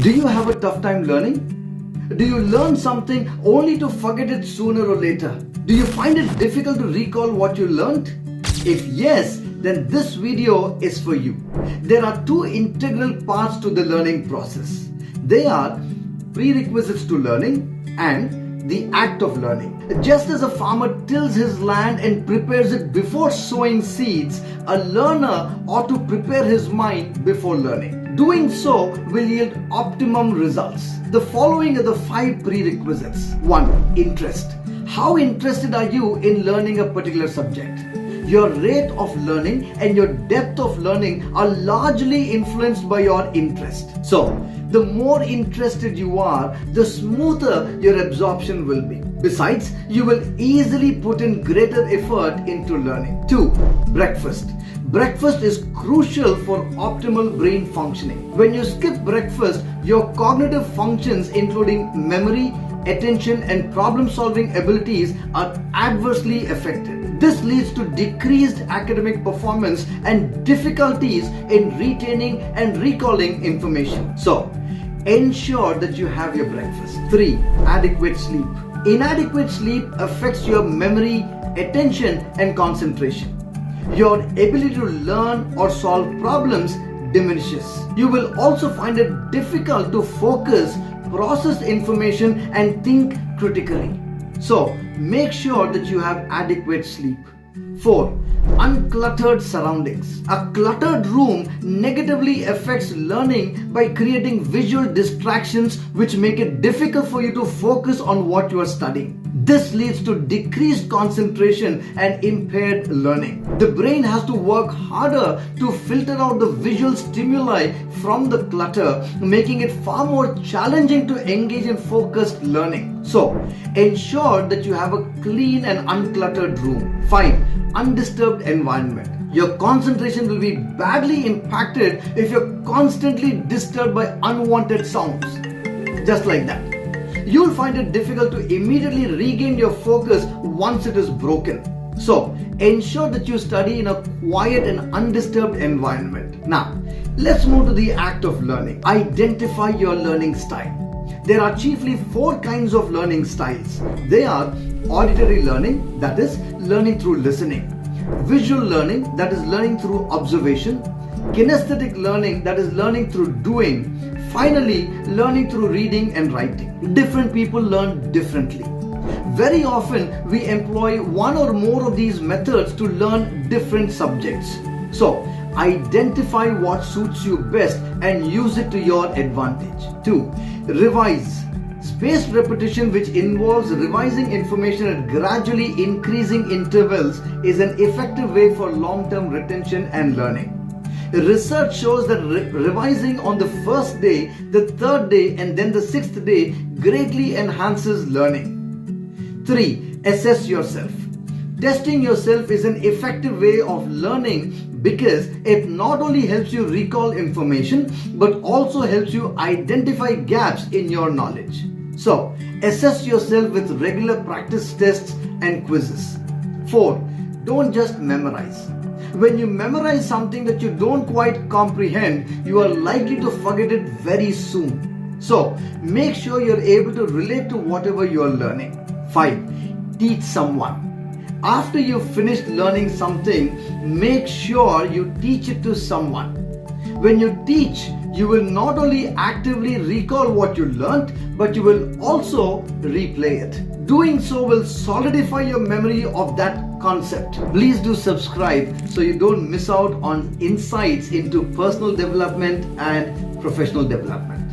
Do you have a tough time learning? Do you learn something only to forget it sooner or later? Do you find it difficult to recall what you learned? If yes, then this video is for you. There are two integral parts to the learning process. They are prerequisites to learning and the act of learning. Just as a farmer tills his land and prepares it before sowing seeds, a learner ought to prepare his mind before learning. Doing so will yield optimum results. The following are the 5 prerequisites. 1. Interest. How interested are you in learning a particular subject? Your rate of learning and your depth of learning are largely influenced by your interest. So, the more interested you are, the smoother your absorption will be. Besides, you will easily put in greater effort into learning. 2. Breakfast. Breakfast is crucial for optimal brain functioning. When you skip breakfast, your cognitive functions including memory, attention and problem-solving abilities are adversely affected. This leads to decreased academic performance and difficulties in retaining and recalling information. So, ensure that you have your breakfast. 3. Adequate sleep. Inadequate sleep affects your memory, attention and concentration. Your ability to learn or solve problems diminishes. You will also find it difficult to focus, process information and think critically. So, make sure that you have adequate sleep. 4. Uncluttered surroundings. A cluttered room negatively affects learning by creating visual distractions which make it difficult for you to focus on what you are studying. This leads to decreased concentration and impaired learning. The brain has to work harder to filter out the visual stimuli from the clutter, making it far more challenging to engage in focused learning. So, ensure that you have a clean and uncluttered room. 5. Undisturbed environment. Your concentration will be badly impacted if you're constantly disturbed by unwanted sounds. Just like that. You'll find it difficult to immediately regain your focus once it is broken. So, ensure that you study in a quiet and undisturbed environment. Now, let's move to the act of learning. Identify your learning style. There are chiefly 4 kinds of learning styles. They are auditory learning, that is learning through listening. Visual learning, that is learning through observation. Kinesthetic learning, that is learning through doing. Finally, learning through reading and writing. Different people learn differently. Very often, we employ one or more of these methods to learn different subjects. So, identify what suits you best and use it to your advantage. 2. Revise. Spaced repetition, which involves revising information at gradually increasing intervals, is an effective way for long-term retention and learning. Research shows that revising on the first day, the third day and then the 6th day greatly enhances learning. 3. Assess yourself. Testing yourself is an effective way of learning because it not only helps you recall information but also helps you identify gaps in your knowledge. So, assess yourself with regular practice tests and quizzes. 4. Don't just memorize. When you memorize something that you don't quite comprehend, you are likely to forget it very soon. So, make sure you're able to relate to whatever you're learning. 5. Teach someone. After you've finished learning something, make sure you teach it to someone. When you teach, you will not only actively recall what you learnt, but you will also replay it. Doing so will solidify your memory of that concept. Please do subscribe so you don't miss out on insights into personal development and professional development.